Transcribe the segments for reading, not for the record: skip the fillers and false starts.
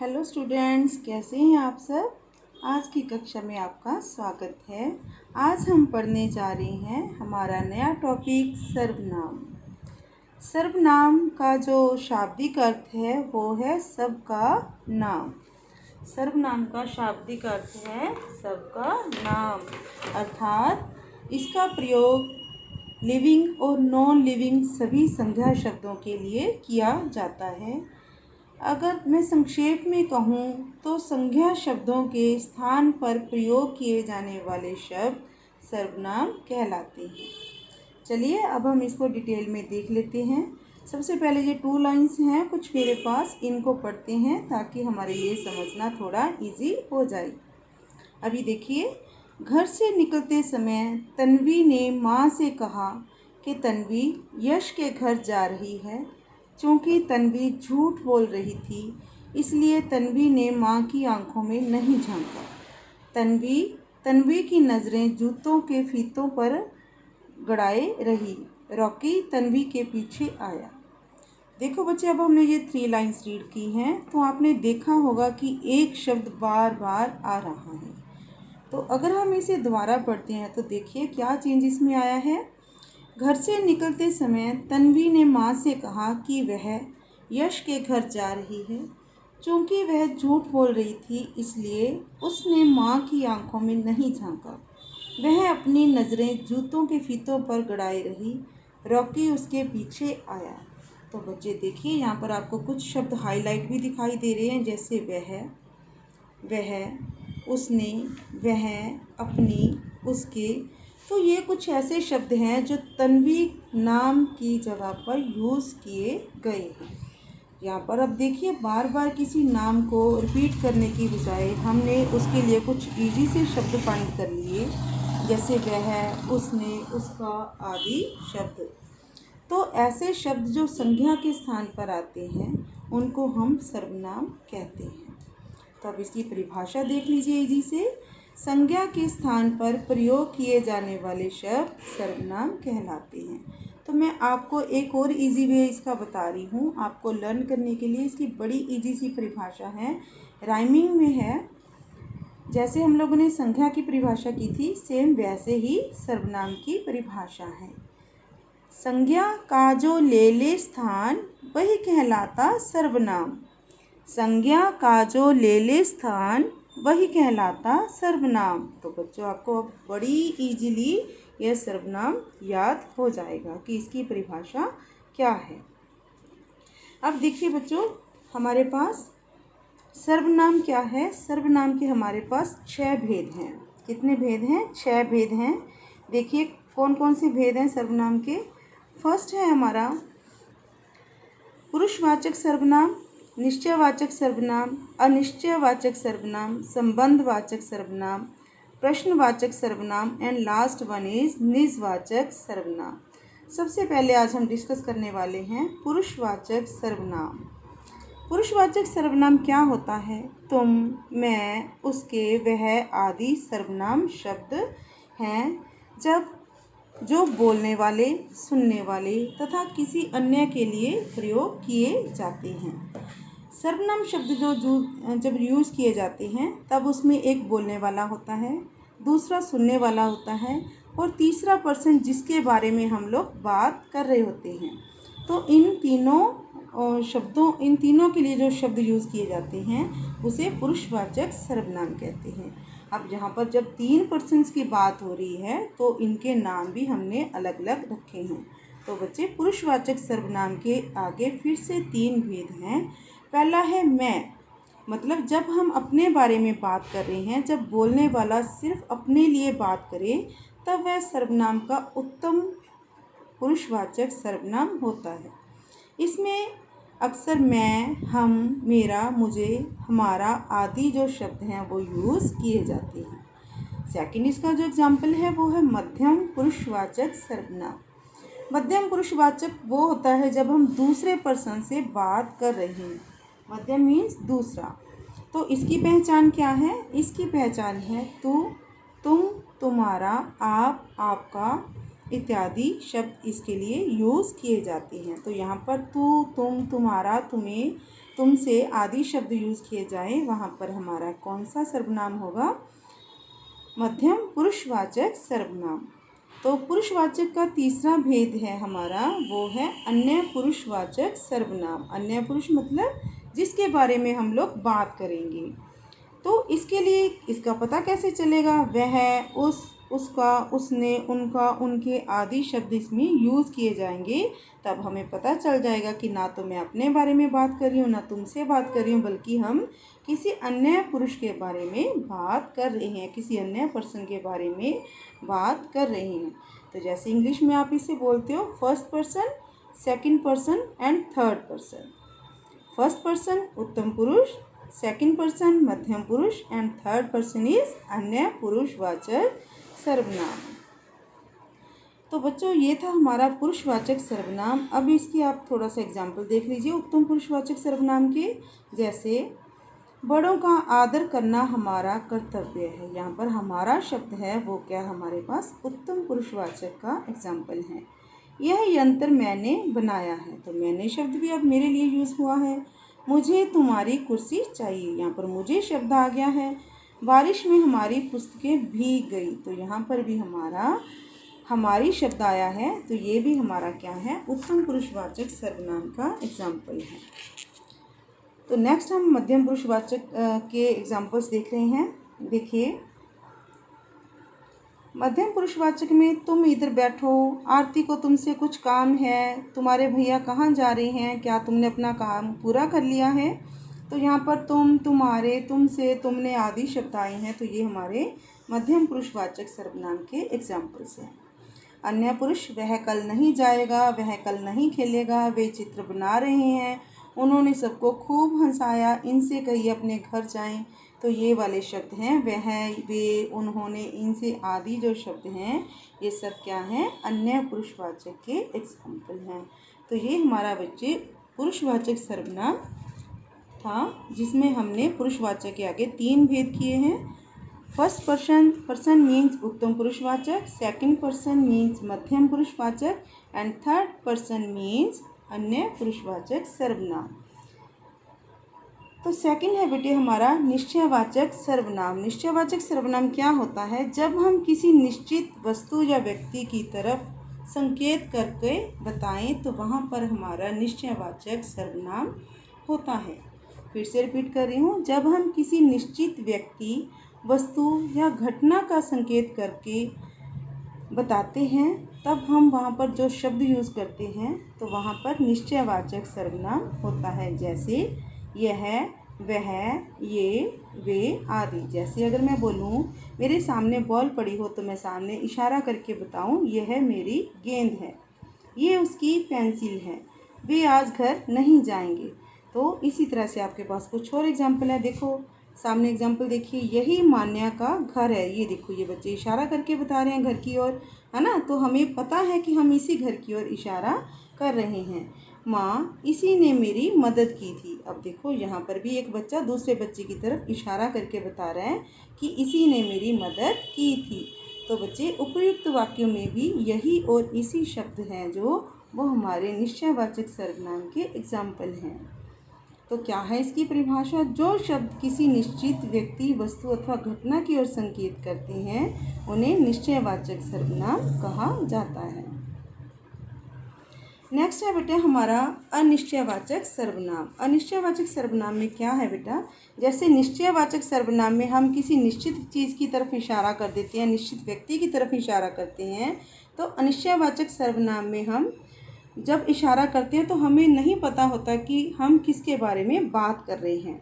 Hello students, कैसे हैं आप सब। आज की कक्षा में आपका स्वागत है। आज हम पढ़ने जा रहे हैं हमारा नया टॉपिक सर्वनाम। सर्वनाम का जो शाब्दिक अर्थ है वो है सबका नाम। सर्वनाम का शाब्दिक अर्थ है सबका नाम, अर्थात इसका प्रयोग लिविंग और नॉन लिविंग सभी संज्ञा शब्दों के लिए किया जाता है। अगर मैं संक्षेप में कहूँ तो संज्ञा शब्दों के स्थान पर प्रयोग किए जाने वाले शब्द सर्वनाम कहलाते हैं। चलिए अब हम इसको डिटेल में देख लेते हैं। सबसे पहले ये 2 लाइन्स हैं कुछ मेरे पास, इनको पढ़ते हैं ताकि हमारे लिए समझना थोड़ा इजी हो जाए। अभी देखिए, घर से निकलते समय तन्वी ने माँ से कहा कि तन्वी यश के घर जा रही है। चूँकि तन्वी झूठ बोल रही थी, इसलिए तन्वी ने माँ की आंखों में नहीं झांका। तन्वी की नज़रें जूतों के फीतों पर गड़ाए रही। रॉकी तन्वी के पीछे आया। देखो बच्चे, अब हमने ये 3 लाइन्स रीड की हैं, तो आपने देखा होगा कि एक शब्द बार बार आ रहा है। तो अगर हम इसे दोबारा पढ़ते हैं तो देखिए क्या चेंज इसमें आया है। घर से निकलते समय तन्वी ने माँ से कहा कि वह यश के घर जा रही है। चूँकि वह झूठ बोल रही थी, इसलिए उसने माँ की आंखों में नहीं झांका। वह अपनी नज़रें जूतों के फीतों पर गड़ाए रही। रॉकी उसके पीछे आया। तो बच्चे देखिए, यहाँ पर आपको कुछ शब्द हाईलाइट भी दिखाई दे रहे हैं, जैसे वह, उसने, वह, अपनी, उसके। तो ये कुछ ऐसे शब्द हैं जो तन्वी नाम की जगह पर यूज़ किए गए हैं। यहाँ पर अब देखिए, बार बार किसी नाम को रिपीट करने की बजाय हमने उसके लिए कुछ इजी से शब्द फाइंड कर लिए, जैसे वह, उसने, उसका आदि शब्द। तो ऐसे शब्द जो संज्ञा के स्थान पर आते हैं उनको हम सर्वनाम कहते हैं। तो अब इसकी परिभाषा देख लीजिए इजी से। संज्ञा के स्थान पर प्रयोग किए जाने वाले शब्द सर्वनाम कहलाते हैं। तो मैं आपको एक और इजी वे इसका बता रही हूँ, आपको लर्न करने के लिए। इसकी बड़ी इजी सी परिभाषा है, राइमिंग में है। जैसे हम लोगों ने संज्ञा की परिभाषा की थी, सेम वैसे ही सर्वनाम की परिभाषा है। संज्ञा का जो ले स्थान वही कहलाता सर्वनाम। संज्ञा का जो ले स्थान वही कहलाता सर्वनाम। तो बच्चों, आपको अब बड़ी इजीली यह सर्वनाम याद हो जाएगा कि इसकी परिभाषा क्या है। अब देखिए बच्चों, हमारे पास सर्वनाम क्या है। सर्वनाम के हमारे पास 6 भेद हैं। कितने भेद हैं? 6 भेद हैं। देखिए कौन कौन से भेद हैं सर्वनाम के। फर्स्ट है हमारा पुरुषवाचक सर्वनाम, निश्चयवाचक सर्वनाम, अनिश्चयवाचक सर्वनाम, संबंधवाचक सर्वनाम, प्रश्नवाचक सर्वनाम एंड लास्ट वन इज निजवाचक सर्वनाम। सबसे पहले आज हम डिस्कस करने वाले हैं पुरुषवाचक सर्वनाम। पुरुषवाचक सर्वनाम क्या होता है? तुम, मैं, उसके, वह आदि सर्वनाम शब्द हैं जब जो बोलने वाले, सुनने वाले तथा किसी अन्य के लिए प्रयोग किए जाते हैं। सर्वनाम शब्द जब यूज़ किए जाते हैं तब उसमें एक बोलने वाला होता है, दूसरा सुनने वाला होता है और तीसरा पर्सन जिसके बारे में हम लोग बात कर रहे होते हैं। तो इन तीनों के लिए जो शब्द यूज़ किए जाते हैं उसे पुरुषवाचक सर्वनाम कहते हैं। अब यहाँ पर जब 3 पर्सन्स की बात हो रही है तो इनके नाम भी हमने अलग अलग रखे हैं। तो बच्चे, पुरुषवाचक सर्वनाम के आगे फिर से 3 भेद हैं। पहला है मैं, मतलब जब हम अपने बारे में बात कर रहे हैं, जब बोलने वाला सिर्फ अपने लिए बात करे तब वह सर्वनाम का उत्तम पुरुषवाचक सर्वनाम होता है। इसमें अक्सर मैं, हम, मेरा, मुझे, हमारा आदि जो शब्द हैं वो यूज़ किए जाते हैं। सेकंड इसका जो एग्जाम्पल है वो है मध्यम पुरुषवाचक सर्वनाम। मध्यम पुरुषवाचक वो होता है जब हम दूसरे पर्सन से बात कर रहे हैं। मध्यम मीन्स दूसरा। तो इसकी पहचान क्या है? इसकी पहचान है तू, तुम, तुम्हारा, आप, आपका इत्यादि शब्द इसके लिए यूज़ किए जाते हैं। तो यहाँ पर तू, तुम, तुम्हारा, तुम्हें तुम से आदि शब्द यूज़ किए जाए वहाँ पर हमारा कौन सा सर्वनाम होगा? मध्यम पुरुषवाचक सर्वनाम। तो पुरुषवाचक का तीसरा भेद है हमारा, वो है अन्य पुरुषवाचक सर्वनाम। अन्य पुरुष मतलब जिसके बारे में हम लोग बात करेंगे। तो इसके लिए इसका पता कैसे चलेगा? वह, उसका, उसने, उनका, उनके आदि शब्द इसमें यूज़ किए जाएंगे, तब हमें पता चल जाएगा कि ना तो मैं अपने बारे में बात कर रही हूँ, ना तुमसे बात कर रही हूँ, बल्कि हम किसी अन्य पुरुष के बारे में बात कर रहे हैं, किसी अन्य पर्सन के बारे में बात कर रहे हैं। तो जैसे इंग्लिश में आप इसे बोलते हो first person, second person and third person. First person उत्तम पुरुष, सेकंड पर्सन मध्यम पुरुष एंड थर्ड पर्सन इज अन्य पुरुषवाचक सर्वनाम। तो बच्चों ये था हमारा पुरुषवाचक सर्वनाम। अब इसकी आप थोड़ा सा एग्जाम्पल देख लीजिए उत्तम पुरुषवाचक सर्वनाम के। जैसे बड़ों का आदर करना हमारा कर्तव्य है। यहाँ पर हमारा शब्द है वो क्या हमारे पास उत्तम पुरुषवाचक का एग्जाम्पल है। यह यंत्र मैंने बनाया है, तो मैंने शब्द भी अब मेरे लिए यूज़ हुआ है। मुझे तुम्हारी कुर्सी चाहिए, यहाँ पर मुझे शब्द आ गया है। बारिश में हमारी पुस्तकें भीग गई, तो यहाँ पर भी हमारा हमारी शब्द आया है, तो ये भी हमारा क्या है? उत्तम पुरुषवाचक सर्वनाम का एग्जाम्पल है। तो नेक्स्ट हम मध्यम पुरुषवाचक के एग्जाम्पल्स देख रहे हैं। देखिए मध्यम पुरुषवाचक में तुम इधर बैठो, आरती को तुमसे कुछ काम है, तुम्हारे भैया कहाँ जा रहे हैं, क्या तुमने अपना काम पूरा कर लिया है? तो यहाँ पर तुम, तुम्हारे, तुमसे, तुमने आदि शब्द आए हैं, तो ये हमारे मध्यम पुरुषवाचक सर्वनाम के एग्जाम्पल्स हैं। अन्य पुरुष वह कल नहीं जाएगा, वह कल नहीं खेलेगा, वे चित्र बना रहे हैं, उन्होंने सबको खूब हंसाया, इनसे कहिए अपने घर जाएं। तो ये वाले शब्द हैं वह, वे, उन्होंने, इनसे आदि जो शब्द हैं ये सब क्या हैं? अन्य पुरुषवाचक के एग्जाम्पल हैं। तो ये हमारा बच्चे पुरुषवाचक सर्वनाम था, जिसमें हमने पुरुषवाचक के आगे 3 भेद किए हैं। फर्स्ट पर्सन मीन्स उत्तम पुरुषवाचक, सेकंड पर्सन मीन्स मध्यम पुरुषवाचक एंड थर्ड पर्सन मीन्स अन्य पुरुषवाचक सर्वनाम। तो सेकंड है बेटे हमारा निश्चयवाचक सर्वनाम। निश्चयवाचक सर्वनाम क्या होता है? जब हम किसी निश्चित वस्तु या व्यक्ति की तरफ संकेत करके बताएं तो वहाँ पर हमारा निश्चयवाचक सर्वनाम होता है। फिर से रिपीट कर रही हूँ, जब हम किसी निश्चित व्यक्ति, वस्तु या घटना का संकेत करके बताते हैं तब हम वहाँ पर जो शब्द यूज़ करते हैं तो वहाँ पर निश्चयवाचक सर्वनाम होता है। जैसे यह, वह, ये, वे आदि। जैसे अगर मैं बोलूँ मेरे सामने बॉल पड़ी हो, तो मैं सामने इशारा करके बताऊँ यह मेरी गेंद है, ये उसकी पेंसिल है, वे आज घर नहीं जाएंगे। तो इसी तरह से आपके पास कुछ और एग्जाम्पल है। देखो सामने एग्जाम्पल देखिए, यही मान्या का घर है। ये देखो ये बच्चे इशारा करके बता रहे हैं घर की ओर, है ना? तो हमें पता है कि हम इसी घर की ओर इशारा कर रहे हैं। माँ, इसी ने मेरी मदद की थी। अब देखो यहाँ पर भी एक बच्चा दूसरे बच्चे की तरफ इशारा करके बता रहा है कि इसी ने मेरी मदद की थी। तो बच्चे उपयुक्त वाक्यों में भी यही और इसी शब्द हैं जो वो हमारे निश्चयवाचक सर्वनाम के एग्जाम्पल हैं। तो क्या है इसकी परिभाषा? जो शब्द किसी निश्चित व्यक्ति, वस्तु अथवा घटना की ओर संकेत करते हैं उन्हें निश्चयवाचक सर्वनाम कहा जाता है। नेक्स्ट है बेटा हमारा अनिश्चयवाचक सर्वनाम। अनिश्चयवाचक सर्वनाम में क्या है बेटा? जैसे निश्चयवाचक सर्वनाम में हम किसी निश्चित चीज़ की तरफ इशारा कर देते हैं, निश्चित व्यक्ति की तरफ इशारा करते हैं, तो अनिश्चयवाचक सर्वनाम में हम जब इशारा करते हैं तो हमें नहीं पता होता कि हम किसके बारे में बात कर रहे हैं।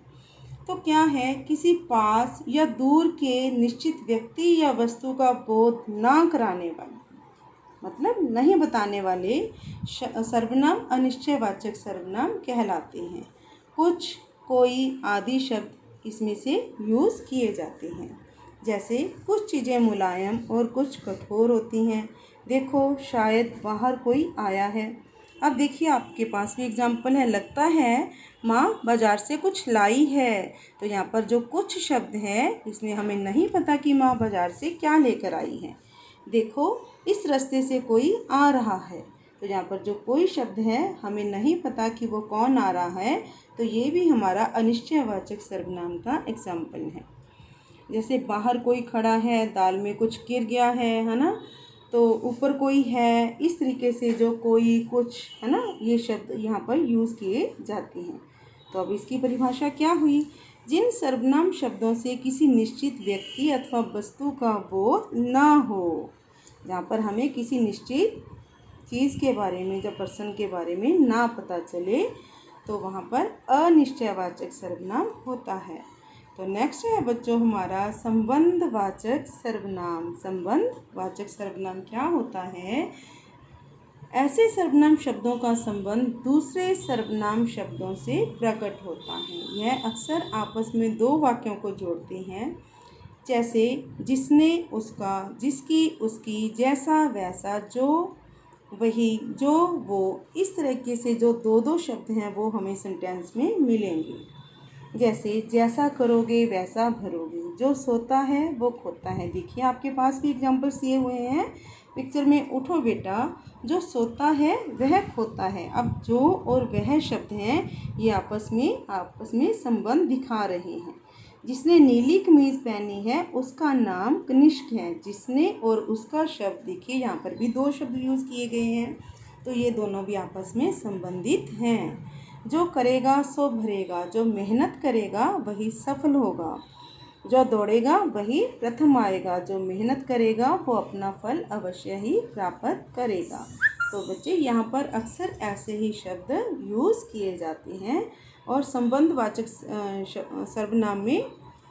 तो क्या है? किसी पास या दूर के निश्चित व्यक्ति या वस्तु का बोध ना कराने वाले, मतलब नहीं बताने वाले सर्वनाम अनिश्चयवाचक सर्वनाम कहलाते हैं। कुछ, कोई आदि शब्द इसमें से यूज़ किए जाते हैं। जैसे कुछ चीज़ें मुलायम और कुछ कठोर होती हैं। देखो शायद बाहर कोई आया है। अब देखिए आपके पास भी एग्जाम्पल है, लगता है माँ बाज़ार से कुछ लाई है। तो यहाँ पर जो कुछ शब्द है इसमें हमें नहीं पता कि माँ बाज़ार से क्या लेकर आई है। देखो इस रास्ते से कोई आ रहा है। तो यहाँ पर जो कोई शब्द है हमें नहीं पता कि वो कौन आ रहा है, तो ये भी हमारा अनिश्चयवाचक सर्वनाम का एग्जाम्पल है। जैसे बाहर कोई खड़ा है, दाल में कुछ गिर गया है ना, तो ऊपर कोई है, इस तरीके से जो कोई कुछ है ना, ये शब्द यहाँ पर यूज़ किए जाते हैं। तो अब इसकी परिभाषा क्या हुई? जिन सर्वनाम शब्दों से किसी निश्चित व्यक्ति अथवा वस्तु का बोध ना हो। जहाँ पर हमें किसी निश्चित चीज़ के बारे में, जब पर्सन के बारे में ना पता चले, तो वहाँ पर अनिश्चयवाचक सर्वनाम होता है। तो नेक्स्ट है बच्चों हमारा संबंधवाचक सर्वनाम। संबंधवाचक सर्वनाम क्या होता है? ऐसे सर्वनाम शब्दों का संबंध दूसरे सर्वनाम शब्दों से प्रकट होता है। यह अक्सर आपस में दो वाक्यों को जोड़ते हैं, जैसे जिसने, उसका, जिसकी, उसकी, जैसा, वैसा, जो, वही, जो, वो। इस तरीके से जो दो दो शब्द हैं वो हमें सेंटेंस में मिलेंगे। जैसे जैसा करोगे वैसा भरोगे, जो सोता है वो खोता है। देखिए आपके पास भी एग्जाम्पल्स दिए हुए हैं पिक्चर में। उठो बेटा, जो सोता है वह खोता है। अब जो और वह शब्द हैं ये आपस में संबंध दिखा रहे हैं। जिसने नीली कमीज पहनी है उसका नाम कनिष्क है। जिसने और उसका शब्द, देखिए यहाँ पर भी दो शब्द यूज़ किए गए हैं, तो ये दोनों भी आपस में संबंधित हैं। जो करेगा सो भरेगा, जो मेहनत करेगा वही सफल होगा, जो दौड़ेगा वही प्रथम आएगा, जो मेहनत करेगा वो अपना फल अवश्य ही प्राप्त करेगा। तो बच्चे यहाँ पर अक्सर ऐसे ही शब्द यूज़ किए जाते हैं। और संबंधवाचक सर्वनाम में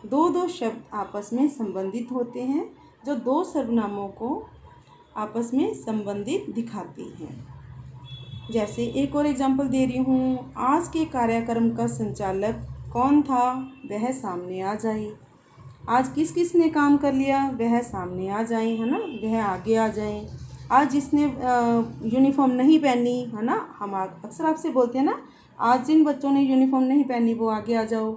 दो दो शब्द आपस में संबंधित होते हैं, जो दो सर्वनामों को आपस में संबंधित दिखाती हैं। जैसे एक और एग्जांपल दे रही हूँ। आज के कार्यक्रम का संचालक कौन था? वह सामने आ जाए। आज किस किस ने काम कर लिया? वह सामने आ जाए, है ना, वह आगे आ जाए। आज जिसने यूनिफॉर्म नहीं पहनी, है ना, हम अक्सर आपसे बोलते हैं ना, आज जिन बच्चों ने यूनिफॉर्म नहीं पहनी वो आगे आ जाओ।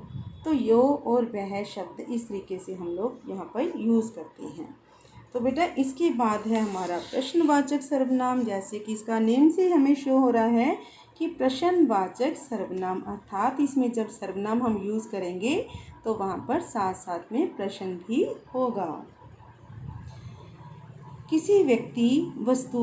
तो यो और वह शब्द इस तरीके से हम लोग यहाँ पर यूज़ करते हैं। तो बेटा इसके बाद है हमारा प्रश्नवाचक सर्वनाम। जैसे कि इसका नेम से हमें शो हो रहा है कि प्रश्नवाचक सर्वनाम, अर्थात इसमें जब सर्वनाम हम यूज़ करेंगे तो वहाँ पर साथ साथ में प्रश्न भी होगा। किसी व्यक्ति, वस्तु,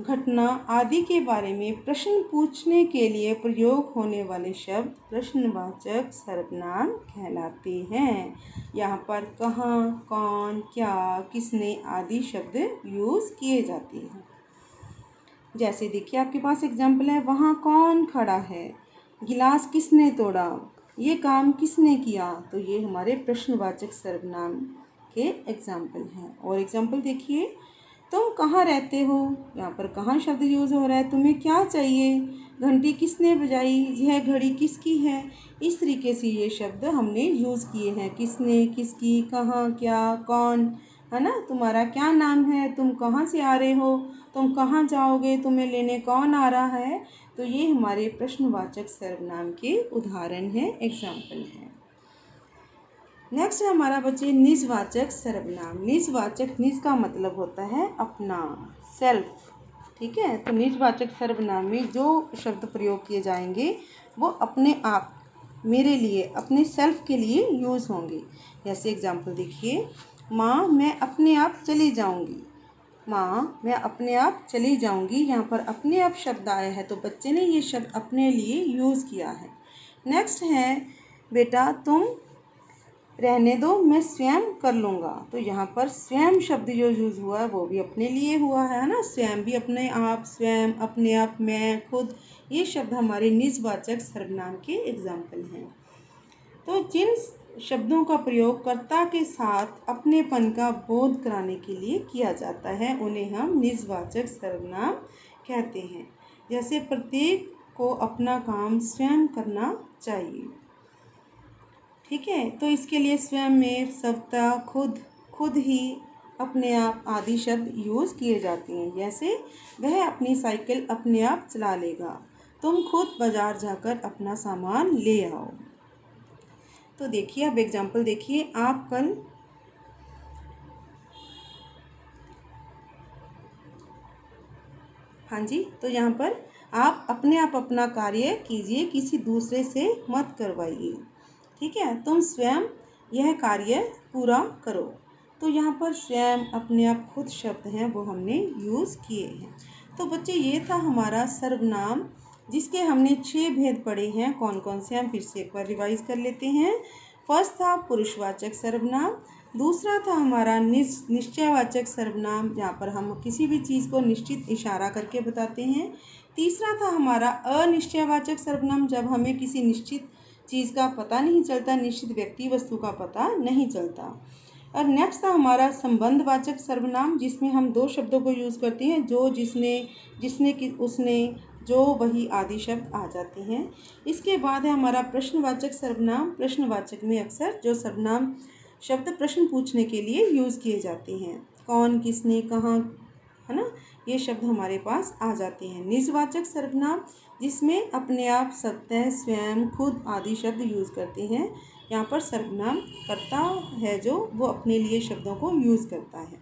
घटना आदि के बारे में प्रश्न पूछने के लिए प्रयोग होने वाले शब्द प्रश्नवाचक सर्वनाम कहलाते हैं। यहाँ पर कहाँ, कौन, क्या, किसने आदि शब्द यूज़ किए जाते हैं। जैसे देखिए आपके पास एग्जाम्पल है, वहाँ कौन खड़ा है, गिलास किसने तोड़ा, ये काम किसने किया। तो ये हमारे प्रश्नवाचक सर्वनाम के एग्जाम्पल हैं। और एग्जाम्पल देखिए, तुम कहाँ रहते हो, यहाँ पर कहाँ शब्द यूज़ हो रहा है। तुम्हें क्या चाहिए, घंटी किसने बजाई, यह घड़ी किसकी है। इस तरीके से ये शब्द हमने यूज़ किए हैं। किसने, किसकी, कहाँ, क्या, कौन, है ना, तुम्हारा क्या नाम है, तुम कहाँ से आ रहे हो, तुम कहाँ जाओगे, तुम्हें लेने कौन आ रहा है। तो ये हमारे प्रश्नवाचक सर्वनाम के उदाहरण हैं, एग्जाम्पल हैं। नेक्स्ट है हमारा बच्चे निजवाचक सर्वनाम। निजवाचक, निज का मतलब होता है अपना, सेल्फ, ठीक है। तो निजवाचक सर्वनाम में जो शब्द प्रयोग किए जाएंगे वो अपने आप, मेरे लिए, अपने सेल्फ के लिए यूज़ होंगे। जैसे एग्जाम्पल देखिए, माँ मैं अपने आप चली जाऊँगी। माँ मैं अपने आप चली जाऊँगी, यहाँ पर अपने आप शब्द आया है तो बच्चे ने ये शब्द अपने लिए यूज़ किया है। नेक्स्ट है, बेटा तुम रहने दो, मैं स्वयं कर लूँगा। तो यहाँ पर स्वयं शब्द जो यूज़ हुआ है वो भी अपने लिए हुआ है ना, स्वयं भी अपने आप, स्वयं, अपने आप, मैं, खुद, ये शब्द हमारे निजवाचक सर्वनाम के एग्जाम्पल हैं। तो जिन शब्दों का प्रयोग कर्ता के साथ अपनेपन का बोध कराने के लिए किया जाता है उन्हें हम निजवाचक सर्वनाम कहते हैं। जैसे प्रत्येक को अपना काम स्वयं करना चाहिए, ठीक है। तो इसके लिए स्वयं में सत्ता, खुद, खुद ही, अपने आप आदि शब्द यूज़ किए जाते हैं। जैसे वह अपनी साइकिल अपने आप चला लेगा, तुम खुद बाज़ार जाकर अपना सामान ले आओ। तो देखिए अब एग्जाम्पल देखिए, आप कल हाँ जी, तो यहाँ पर आप अपना कार्य कीजिए, किसी दूसरे से मत करवाइए। ठीक है, तुम स्वयं यह कार्य पूरा करो। तो यहाँ पर स्वयं, अपने आप, खुद शब्द हैं वो हमने यूज़ किए हैं। तो बच्चे ये था हमारा सर्वनाम, जिसके हमने 6 भेद पढ़े हैं। कौन कौन से, हम फिर से एक बार रिवाइज कर लेते हैं। फर्स्ट था पुरुषवाचक सर्वनाम। दूसरा था हमारा निश्चयवाचक सर्वनाम, जहाँ पर हम किसी भी चीज़ को निश्चित इशारा करके बताते हैं। तीसरा था हमारा अनिश्चयवाचक सर्वनाम, जब हमें किसी निश्चित चीज़ का पता नहीं चलता, निश्चित व्यक्ति वस्तु का पता नहीं चलता। और नेक्स्ट था हमारा संबंधवाचक सर्वनाम, जिसमें हम 2 शब्दों को यूज़ करते हैं, जो, जिसने, जिसने कि, उसने, जो, वही आदि शब्द आ जाते हैं। इसके बाद है हमारा प्रश्नवाचक सर्वनाम। प्रश्नवाचक में अक्सर जो सर्वनाम शब्द प्रश्न पूछने के लिए यूज़ किए जाते हैं, कौन, किसने, कहाँ, है ना, ये शब्द हमारे पास आ जाते हैं। निजवाचक सर्वनाम, जिसमें अपने आप, सत्य, स्वयं, खुद आदि शब्द यूज़ करते हैं। यहाँ पर सर्वनाम करता है जो, वो अपने लिए शब्दों को यूज़ करता है।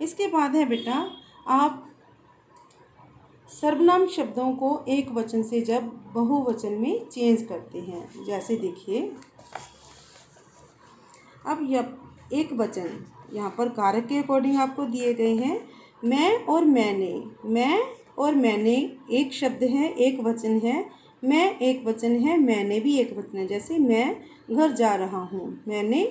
इसके बाद है बेटा, आप सर्वनाम शब्दों को एक वचन से जब बहुवचन में चेंज करते हैं। जैसे देखिए, अब यह एक वचन यहाँ पर कारक के अकॉर्डिंग आपको दिए गए हैं। मैं और मैंने, मैं और मैंने एक शब्द है, एक वचन है। मैं एक वचन है, मैंने भी एक वचन है। जैसे मैं घर जा रहा हूँ, मैंने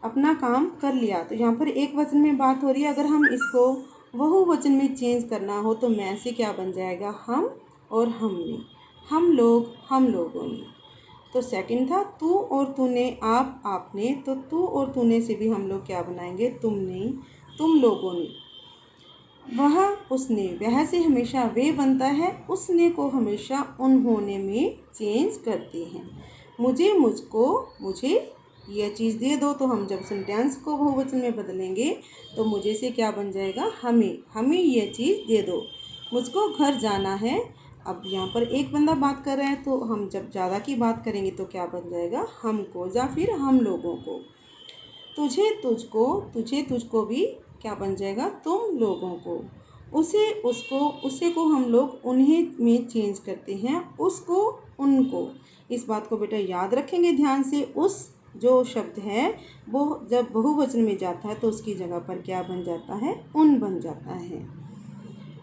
अपना काम कर लिया, तो यहाँ पर एक वचन में बात हो रही है। अगर हम इसको बहुवचन में चेंज करना हो तो मैं से क्या बन जाएगा, हम और हमने, हम लोग, हम लोगों ने। तो सेकंड था तू और तूने, आप, आपने, तो तू और तूने से भी हम लोग क्या बनाएंगे, तुमने, तुम लोगों ने। वह, उसने, वह से हमेशा वे बनता है, उसने को हमेशा उन्होंने में चेंज करते हैं। मुझे, मुझको, मुझे यह चीज़ दे दो, तो हम जब सेंटेंस को बहुवचन में बदलेंगे तो मुझे से क्या बन जाएगा, हमें, हमें यह चीज़ दे दो। मुझको घर जाना है, अब यहाँ पर एक बंदा बात कर रहा है, तो हम जब ज़्यादा की बात करेंगे तो क्या बन जाएगा, हमको, या फिर हम लोगों को। तुझे, तुझको, तुझे, तुझको भी क्या बन जाएगा, तुम लोगों को। उसे, उसको, उसे को हम लोग उन्हें में चेंज करते हैं, उसको, उनको। इस बात को बेटा याद रखेंगे ध्यान से। उस जो शब्द है वो जब बहुवचन में जाता है तो उसकी जगह पर क्या बन जाता है, उन बन जाता है।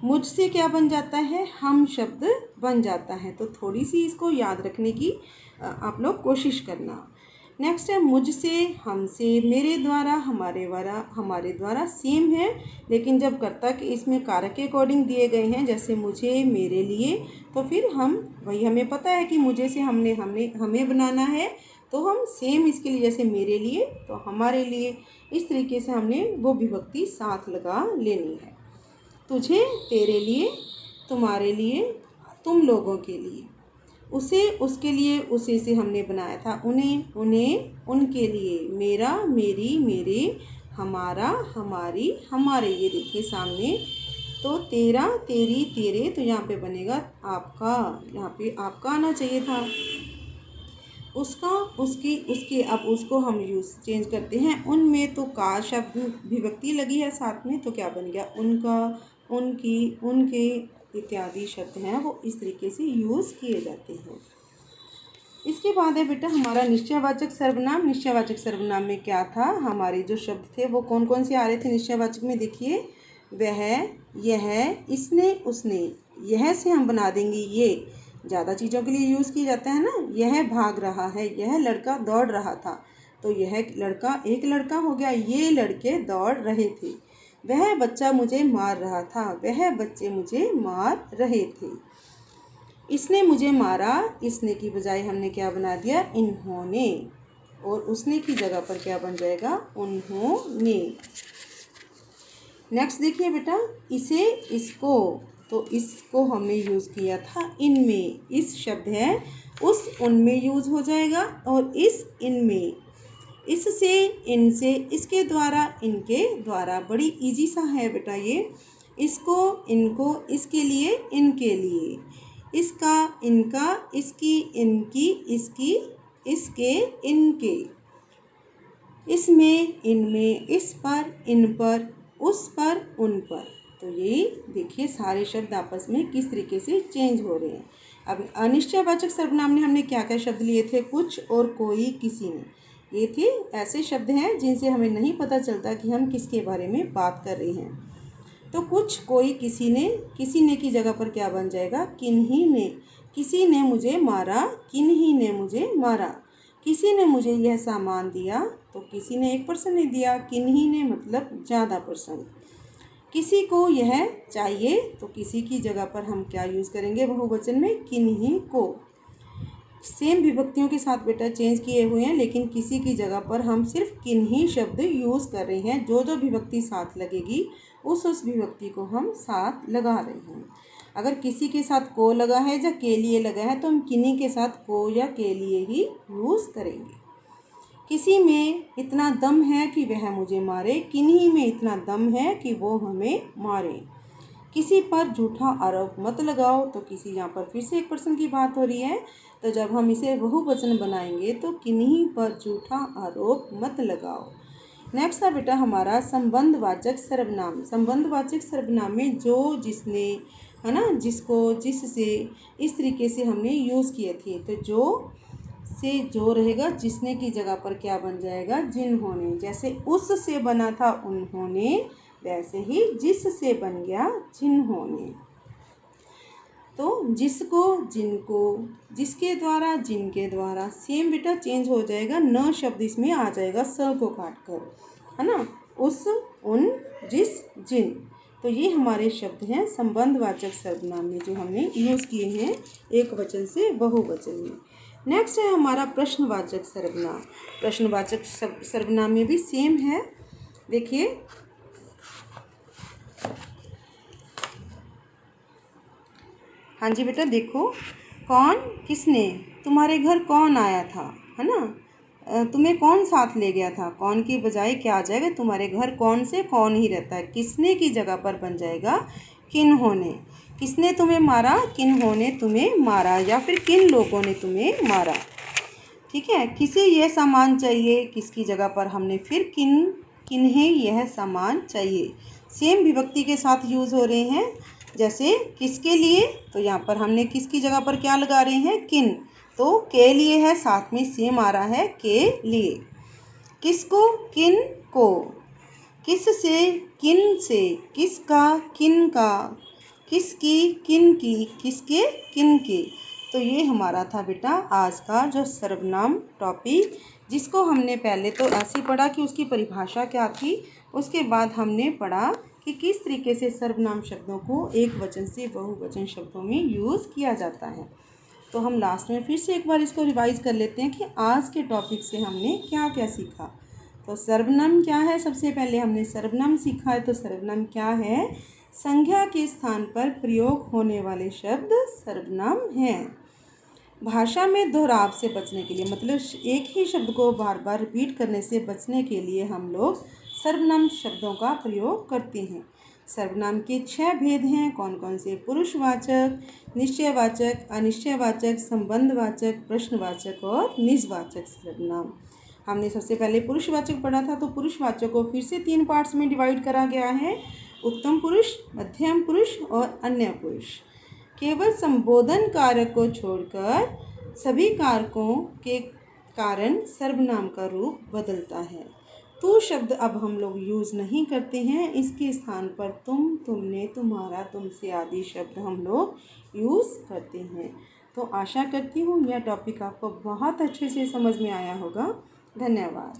मुझसे क्या बन जाता है, हम शब्द बन जाता है। तो थोड़ी सी इसको याद रखने की आप लोग कोशिश करना। नेक्स्ट है मुझसे, हमसे, मेरे द्वारा, हमारे द्वारा सेम है, लेकिन जब कर्ता के इसमें कारक के अकॉर्डिंग दिए गए हैं, जैसे मुझे, मेरे लिए, तो फिर हम, वही हमें पता है कि मुझे से हमने हमें बनाना है, तो हम सेम इसके लिए, जैसे मेरे लिए तो हमारे लिए, इस तरीके से हमने वो विभक्ति साथ लगा लेनी है। तुझे, तेरे लिए, तुम्हारे लिए, तुम लोगों के लिए। उसे, उसके लिए, उसे से हमने बनाया था उन्हें, उन्हें, उनके लिए। मेरा, मेरी, मेरे, हमारा, हमारी, हमारे, ये देखिए सामने। तो तेरा, तेरी, तेरे, तो यहाँ पे बनेगा आपका, यहाँ पे आपका आना चाहिए था। उसका, उसकी, उसके, अब उसको हम यूज़ चेंज करते हैं। उनमें तो का शब्द विभक्ति लगी है साथ में, तो क्या बन गया, उनका, उनकी, उनके इत्यादि शब्द हैं वो इस तरीके से यूज़ किए जाते हैं। इसके बाद है बेटा हमारा निश्चयवाचक सर्वनाम। निश्चयवाचक सर्वनाम में क्या था, हमारे जो शब्द थे वो कौन कौन से आ रहे थे निश्चयवाचक में, देखिए, वह, यह, इसने, उसने। यह से हम बना देंगे ये, ज़्यादा चीज़ों के लिए यूज़ किया जाता है ना। यह भाग रहा है, यह लड़का दौड़ रहा था, तो यह लड़का, एक लड़का हो गया, ये लड़के दौड़ रहे थे। वह बच्चा मुझे मार रहा था, वह बच्चे मुझे मार रहे थे। इसने मुझे मारा, इसने की बजाय हमने क्या बना दिया, इन्होंने, और उसने की जगह पर क्या बन जाएगा, उन्होंने। नेक्स्ट देखिए बेटा, इसे, इसको, तो इसको हमने यूज़ किया था इनमें, इस शब्द है उस, उनमें यूज़ हो जाएगा, और इस, इनमें, इससे, इनसे, इसके द्वारा, इनके द्वारा। बड़ी इजी सा है बेटा ये। इसको, इनको, इसके लिए, इनके लिए। इसका, इनका, इसकी, इनकी, इसकी, इसके, इनके। इसमें, इनमें, इस पर, इन पर, उस पर, उन पर। तो यही देखिए सारे शब्द आपस में किस तरीके से चेंज हो रहे हैं। अब अनिश्चयवाचक सर्वनाम में हमने क्या क्या शब्द लिए थे? कुछ और कोई, किसी ने। ये थे ऐसे शब्द हैं जिनसे हमें नहीं पता चलता कि हम किसके बारे में बात कर रहे हैं। तो कुछ, कोई, किसी ने की जगह पर क्या बन जाएगा? किन्हीं ने। किसी ने मुझे मारा, किन्हीं ने मुझे मारा। किसी ने मुझे यह सामान दिया, तो किसी ने एक पर्सन ने दिया, किन्हीं ने मतलब ज़्यादा पर्सन। किसी को यह चाहिए, तो किसी की जगह पर हम क्या यूज़ करेंगे बहुवचन में? किन्हीं को। सेम विभक्तियों के साथ बेटा चेंज किए हुए हैं, लेकिन किसी की जगह पर हम सिर्फ किन्हीं शब्द यूज़ कर रहे हैं। जो विभक्ति साथ लगेगी उस विभक्ति को हम साथ लगा रहे हैं। अगर किसी के साथ को लगा है या के लिए लगा है तो हम किन्हीं के साथ को या के लिए ही यूज़ करेंगे। किसी में इतना दम है कि वह मुझे मारे, किन्हीं में इतना दम है कि वो हमें मारे। किसी पर झूठा आरोप मत लगाओ, तो किसी यहाँ पर फिर से एक पर्सन की बात हो रही है। तो जब हम इसे बहुवचन बनाएंगे तो किन्हीं पर झूठा आरोप मत लगाओ। नेक्स्ट था बेटा हमारा संबंधवाचक सर्वनाम। संबंधवाचक सर्वनाम में जो, जिसने, है ना, जिसको, जिससे, इस तरीके से हमने यूज़ किए थे। तो जो से जो रहेगा, जिसने की जगह पर क्या बन जाएगा? जिन्होंने। जैसे उस से बना था उन्होंने, वैसे ही जिस से बन गया जिन्होंने। तो जिसको, जिनको, जिसके द्वारा, जिनके द्वारा। सेम बेटा चेंज हो जाएगा, न शब्द इसमें आ जाएगा स को काट कर, है ना। उस, उन, जिस, जिन। तो ये हमारे शब्द हैं संबंधवाचक सर्वनाम में जो हमने यूज़ किए हैं एक वचन से बहुवचन में। नेक्स्ट है हमारा प्रश्नवाचक सर्वनाम। प्रश्नवाचक सर्वनाम में भी सेम है। देखिए, हाँ जी बेटा देखो, कौन, किसने, तुम्हारे घर कौन आया था, है ना, तुम्हें कौन साथ ले गया था। कौन की बजाय क्या आ जाएगा? तुम्हारे घर कौन से कौन ही रहता है। किसने की जगह पर बन जाएगा किन्होंने। किसने तुम्हें मारा? किन्होंने तुम्हें मारा, या फिर किन लोगों ने तुम्हें मारा। ठीक है। किसे यह सामान चाहिए, किसकी जगह पर हमने फिर किन्हें यह सामान चाहिए। सेम विभक्ति के साथ यूज़ हो रहे हैं। जैसे किसके लिए, तो यहाँ पर हमने किसकी जगह पर क्या लगा रहे हैं? किन। तो के लिए है, साथ में सेम आ रहा है के लिए। किसको, किन को। किस से, किन से। किसका, किन का। किसकी, किन की, किसके, किन के। तो ये हमारा था बेटा आज का जो सर्वनाम टॉपिक, जिसको हमने पहले तो ऐसे पढ़ा कि उसकी परिभाषा क्या थी। उसके बाद हमने पढ़ा कि किस तरीके से सर्वनाम शब्दों को एक वचन से बहुवचन शब्दों में यूज़ किया जाता है। तो हम लास्ट में फिर से एक बार इसको रिवाइज़ कर लेते हैं कि आज के टॉपिक से हमने क्या क्या सीखा। तो सर्वनाम क्या है? सबसे पहले हमने सर्वनाम सीखा है। तो सर्वनाम क्या है? संज्ञा के स्थान पर प्रयोग होने वाले शब्द सर्वनाम हैं। भाषा में दोहराव से बचने के लिए, मतलब एक ही शब्द को बार बार रिपीट करने से बचने के लिए हम लोग सर्वनाम शब्दों का प्रयोग करते हैं। सर्वनाम के 6 भेद हैं। कौन कौन से? पुरुषवाचक, निश्चयवाचक, अनिश्चयवाचक, संबंधवाचक, प्रश्नवाचक और निजवाचक सर्वनाम। हमने सबसे पहले पुरुषवाचक पढ़ा था। तो पुरुषवाचक को फिर से 3 पार्ट्स में डिवाइड करा गया है: उत्तम पुरुष, मध्यम पुरुष और अन्य पुरुष। केवल संबोधन कारक को छोड़कर सभी कारकों के कारण सर्वनाम का रूप बदलता है। तू शब्द अब हम लोग यूज़ नहीं करते हैं। इसके स्थान पर तुम, तुमने, तुम्हारा, तुमसे आदि शब्द हम लोग यूज़ करते हैं। तो आशा करती हूँ यह टॉपिक आपको बहुत अच्छे से समझ में आया होगा। धन्यवाद।